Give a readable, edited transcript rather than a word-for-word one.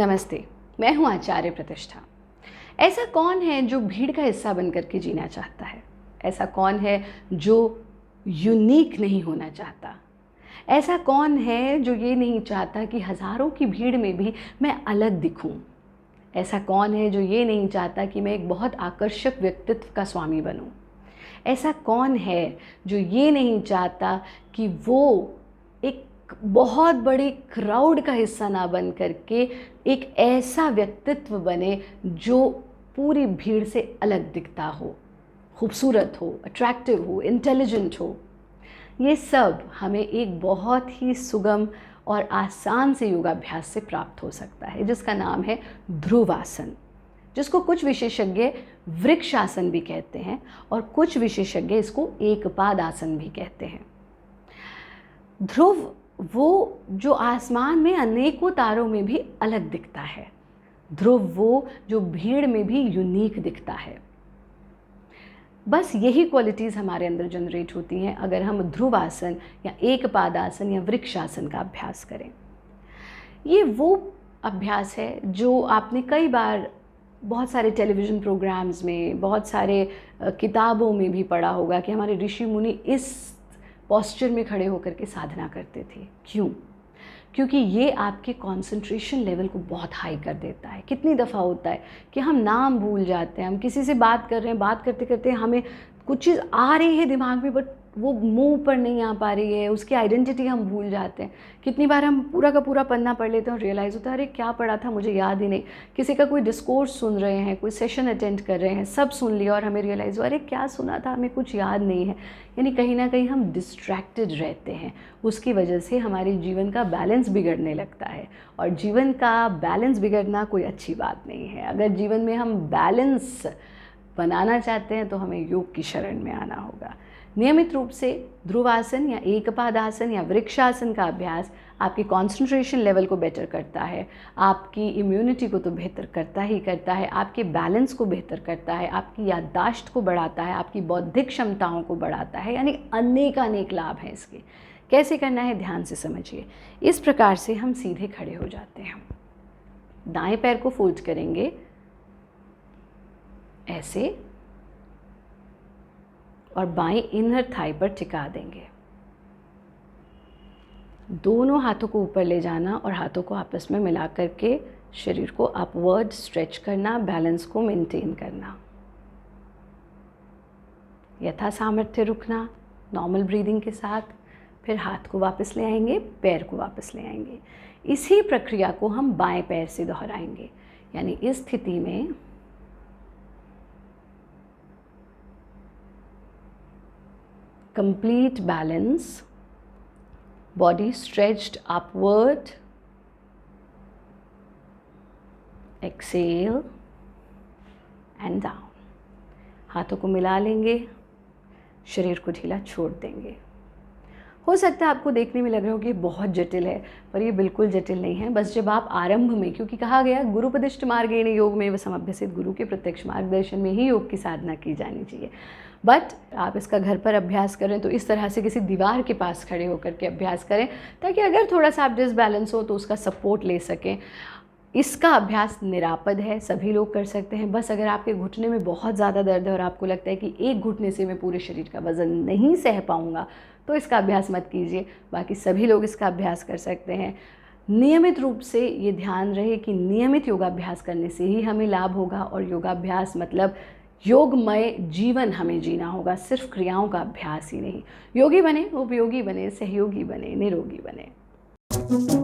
नमस्ते, मैं हूँ आचार्य प्रतिष्ठा। ऐसा कौन है जो भीड़ का हिस्सा बनकर के जीना चाहता है? ऐसा कौन है जो यूनिक नहीं होना चाहता? ऐसा कौन है जो ये नहीं चाहता कि हज़ारों की भीड़ में भी मैं अलग दिखूं? ऐसा कौन है जो ये नहीं चाहता कि मैं एक बहुत आकर्षक व्यक्तित्व का स्वामी बनूं? ऐसा कौन है जो ये नहीं चाहता कि वो एक बहुत बड़ी क्राउड का हिस्सा ना बन करके एक ऐसा व्यक्तित्व बने जो पूरी भीड़ से अलग दिखता हो, खूबसूरत हो, अट्रैक्टिव हो, इंटेलिजेंट हो? ये सब हमें एक बहुत ही सुगम और आसान से योगाभ्यास से प्राप्त हो सकता है, जिसका नाम है ध्रुवासन, जिसको कुछ विशेषज्ञ वृक्षासन भी कहते हैं और कुछ विशेषज्ञ इसको एकपाद आसन भी कहते हैं। ध्रुव वो जो आसमान में अनेकों तारों में भी अलग दिखता है। ध्रुव वो जो भीड़ में भी यूनिक दिखता है। बस यही क्वालिटीज़ हमारे अंदर जनरेट होती हैं अगर हम ध्रुवासन या एकपादासन या वृक्षासन का अभ्यास करें। ये वो अभ्यास है जो आपने कई बार बहुत सारे टेलीविज़न प्रोग्राम्स में, बहुत सारे किताबों में भी पढ़ा होगा कि हमारे ऋषि मुनि इस पॉस्चर में खड़े होकर के साधना करते थे। क्यों? क्योंकि ये आपके कंसंट्रेशन लेवल को बहुत हाई कर देता है। कितनी दफ़ा होता है कि हम नाम भूल जाते हैं, हम किसी से बात कर रहे हैं, बात करते करते हमें कुछ चीज़ आ रही है दिमाग में बट वो मुंह पर नहीं आ पा रही है, उसकी आइडेंटिटी हम भूल जाते हैं। कितनी बार हम पूरा का पूरा पन्ना पढ़ लेते हैं और रियलाइज़ होता है अरे क्या पढ़ा था मुझे याद ही नहीं। किसी का कोई डिस्कोर्स सुन रहे हैं, कोई सेशन अटेंड कर रहे हैं, सब सुन लिया और हमें रियलाइज़ हुआ अरे क्या सुना था, हमें कुछ याद नहीं है। यानी कहीं ना कहीं हम डिस्ट्रैक्टेड रहते हैं। उसकी वजह से हमारे जीवन का बैलेंस बिगड़ने लगता है और जीवन का बैलेंस बिगड़ना कोई अच्छी बात नहीं है। अगर जीवन में हम बैलेंस बनाना चाहते हैं तो हमें योग की शरण में आना होगा। नियमित रूप से ध्रुवासन या एकपादासन या वृक्षासन का अभ्यास आपकी कंसंट्रेशन लेवल को बेटर करता है, आपकी इम्यूनिटी को तो बेहतर करता ही करता है, आपके बैलेंस को बेहतर करता है, आपकी याददाश्त को बढ़ाता है, आपकी बौद्धिक क्षमताओं को बढ़ाता है। यानी अनेक लाभ हैं इसके। कैसे करना है ध्यान से समझिए। इस प्रकार से हम सीधे खड़े हो जाते हैं। दाएं पैर को फोल्ड करेंगे ऐसे और बाएं इनर थाई पर टिका देंगे। दोनों हाथों को ऊपर ले जाना और हाथों को आपस में मिला करके शरीर को अपवर्ड स्ट्रेच करना, बैलेंस को मेंटेन करना। यथा सामर्थ्य रुकना नॉर्मल ब्रीदिंग के साथ। फिर हाथ को वापस ले आएंगे, पैर को वापस ले आएंगे। इसी प्रक्रिया को हम बाएं पैर से दोहराएंगे। यानी इस स्थिति में complete balance, body stretched upward, exhale and down। हाथों को मिला लेंगे, शरीर को ढीला छोड़ देंगे। हो सकता है आपको देखने में लग रहा हो कि ये बहुत जटिल है, पर ये बिल्कुल जटिल नहीं है। बस जब आप आरंभ में, क्योंकि कहा गया गुरुपदिष्ट मार्गेण योग में समभ्यसित, गुरु के प्रत्यक्ष मार्गदर्शन में ही योग की साधना की जानी चाहिए। बट आप इसका घर पर अभ्यास करें तो इस तरह से किसी दीवार के पास खड़े होकर के अभ्यास करें ताकि अगर थोड़ा सा आप डिसबैलेंस हो तो उसका सपोर्ट ले सकें। इसका अभ्यास निरापद है, सभी लोग कर सकते हैं। बस अगर आपके घुटने में बहुत ज़्यादा दर्द है और आपको लगता है कि एक घुटने से मैं पूरे शरीर का वज़न नहीं सह पाऊँगा तो इसका अभ्यास मत कीजिए। बाकी सभी लोग इसका अभ्यास कर सकते हैं। नियमित रूप से ये ध्यान रहे कि नियमित योगाभ्यास करने से ही हमें लाभ होगा और योगाभ्यास मतलब योगमय जीवन हमें जीना होगा, सिर्फ क्रियाओं का अभ्यास ही नहीं। योगी बने, उपयोगी बने, सहयोगी बने, निरोगी बने।